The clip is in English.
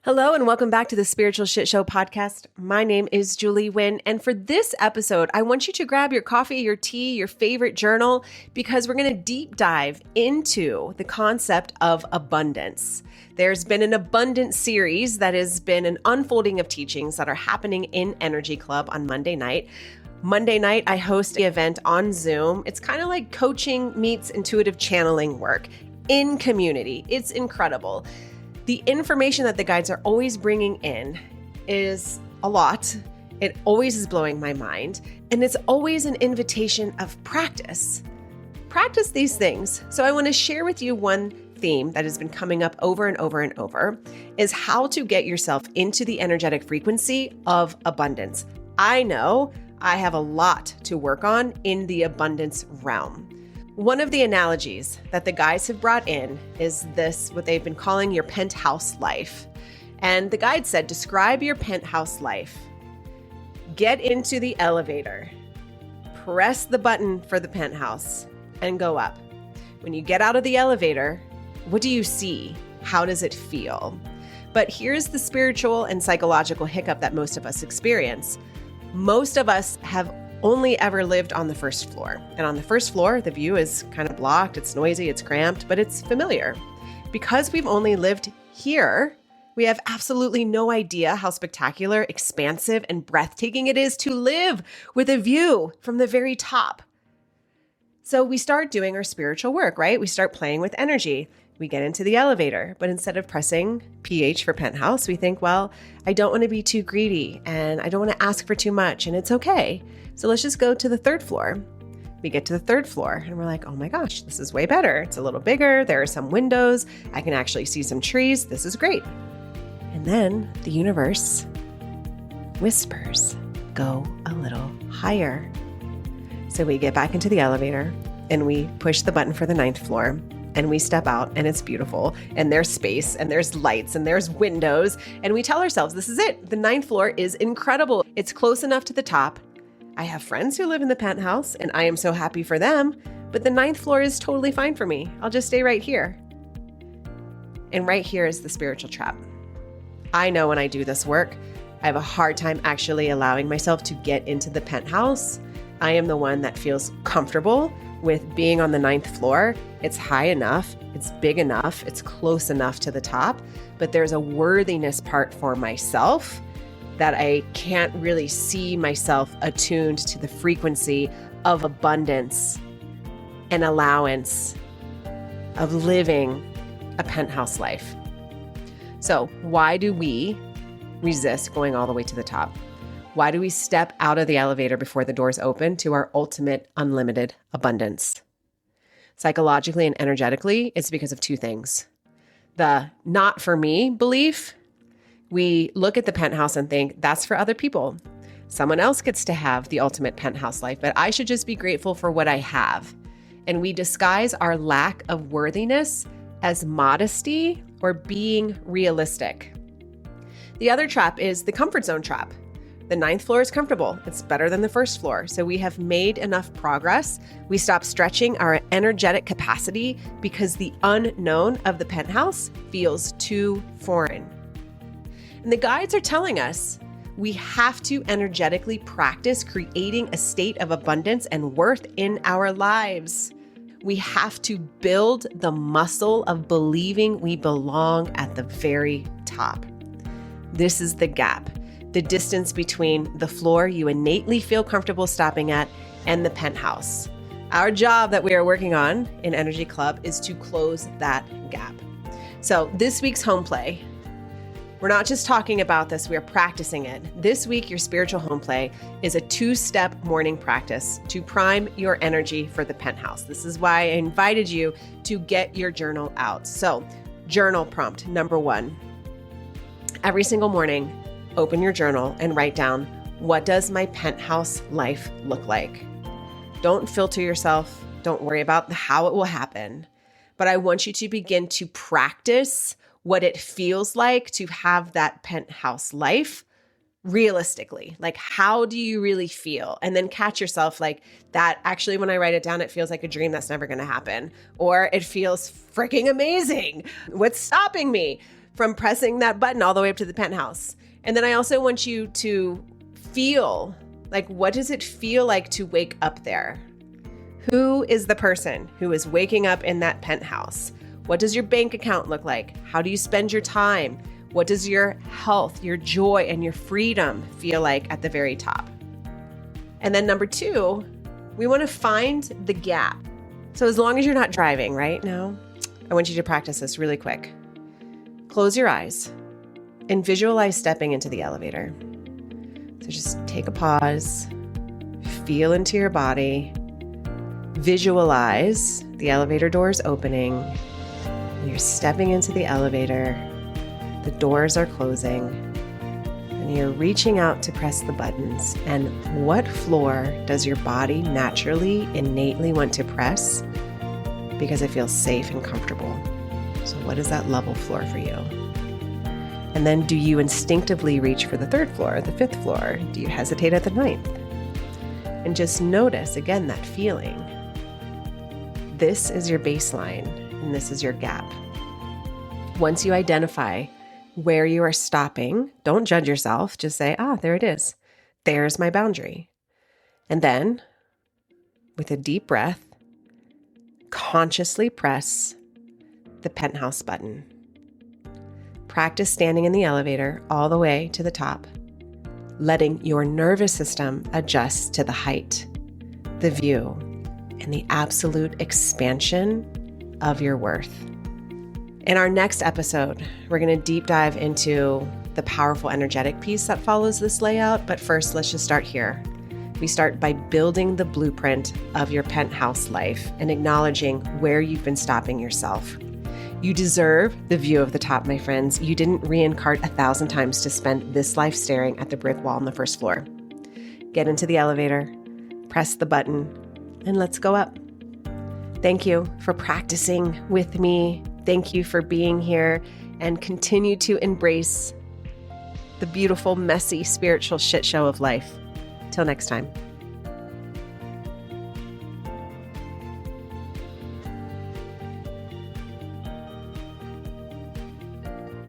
Hello and welcome back to the Spiritual Shitshow podcast. My name is Julie Wynn, and for this episode, I want you to grab your coffee, your tea, your favorite journal, because we're going to deep dive into the concept of abundance. There's been an abundance series that has been an unfolding of teachings that are happening in Energy Club on Monday night. Monday night, I host the event on Zoom. It's kind of like coaching meets intuitive channeling work in community. It's incredible. The information that the guides are always bringing in is a lot. It always is blowing my mind. And it's always an invitation of practice. Practice these things. So I want to share with you one theme that has been coming up over and over and over is how to get yourself into the energetic frequency of abundance. I know I have a lot to work on in the abundance realm. One of the analogies that the guides have brought in is this, what they've been calling your penthouse life. And the guide said, describe your penthouse life. Get into the elevator, press the button for the penthouse, and go up. When you get out of the elevator, what do you see? How does it feel? But here's the spiritual and psychological hiccup that most of us experience. Most of us have only ever lived on the first floor. And on the first floor, the view is kind of blocked, it's noisy, it's cramped, but it's familiar. Because we've only lived here, we have absolutely no idea how spectacular, expansive, and breathtaking it is to live with a view from the very top. So we start doing our spiritual work, right? We start playing with energy. We get into the elevator, but instead of pressing PH for penthouse, we think, well, I don't want to be too greedy and I don't want to ask for too much and it's okay. So let's just go to the third floor. We get to the third floor and we're like, oh my gosh, this is way better. It's a little bigger. There are some windows. I can actually see some trees. This is great. And then the universe whispers, go a little higher. So we get back into the elevator and we push the button for the 9th floor. And we step out and it's beautiful and there's space and there's lights and there's windows. And we tell ourselves, this is it. The 9th floor is incredible. It's close enough to the top. I have friends who live in the penthouse and I am so happy for them, but the 9th floor is totally fine for me. I'll just stay right here. And right here is the spiritual trap. I know when I do this work, I have a hard time actually allowing myself to get into the penthouse. I am the one that feels comfortable with being on the 9th floor. It's high enough, it's big enough, it's close enough to the top, but there's a worthiness part for myself that I can't really see myself attuned to the frequency of abundance and allowance of living a penthouse life. So why do we resist going all the way to the top? Why do we step out of the elevator before the doors open to our ultimate unlimited abundance? Psychologically and energetically, it's because of two things. The not for me belief. We look at the penthouse and think that's for other people. Someone else gets to have the ultimate penthouse life, but I should just be grateful for what I have. And we disguise our lack of worthiness as modesty or being realistic. The other trap is the comfort zone trap. The 9th floor is comfortable. It's better than the first floor. So we have made enough progress. We stop stretching our energetic capacity because the unknown of the penthouse feels too foreign. And the guides are telling us we have to energetically practice creating a state of abundance and worth in our lives. We have to build the muscle of believing we belong at the very top. This is the gap. The distance between the floor you innately feel comfortable stopping at and the penthouse. Our job that we are working on in Energy Club is to close that gap. So this week's home play, we're not just talking about this, we are practicing it. This week, your spiritual home play is a 2-step morning practice to prime your energy for the penthouse. This is why I invited you to get your journal out. So journal prompt number 1, every single morning, open your journal and write down, what does my penthouse life look like? Don't filter yourself. Don't worry about how it will happen. But I want you to begin to practice what it feels like to have that penthouse life realistically. Like, how do you really feel? And then catch yourself like that. Actually, when I write it down, it feels like a dream that's never going to happen. Or it feels freaking amazing. What's stopping me? from pressing that button all the way up to the penthouse. And then I also want you to feel, like, what does it feel like to wake up there? Who is the person who is waking up in that penthouse? What does your bank account look like? How do you spend your time? What does your health, your joy, and your freedom feel like at the very top? And then number 2, we want to find the gap. So as long as you're not driving right now, I want you to practice this really quick. Close your eyes and visualize stepping into the elevator. So just take a pause, feel into your body, visualize the elevator doors opening. You're stepping into the elevator. The doors are closing. And you're reaching out to press the buttons. And what floor does your body naturally, innately want to press? Because it feels safe and comfortable. So what is that level floor for you? And then do you instinctively reach for the 3rd floor, the 5th floor? Do you hesitate at the 9th? And just notice, again, that feeling. This is your baseline, and this is your gap. Once you identify where you are stopping, don't judge yourself. Just say, there it is. There's my boundary. And then, with a deep breath, consciously press the penthouse button. Practice standing in the elevator all the way to the top, letting your nervous system adjust to the height, the view, and the absolute expansion of your worth. In our next episode, we're going to deep dive into the powerful energetic piece that follows this layout. But first, let's just start here. We start by building the blueprint of your penthouse life and acknowledging where you've been stopping yourself. You deserve the view of the top, my friends. You didn't reincarnate 1,000 times to spend this life staring at the brick wall on the 1st floor. Get into the elevator, press the button, and let's go up. Thank you for practicing with me. Thank you for being here, and continue to embrace the beautiful, messy, spiritual shit show of life. Till next time.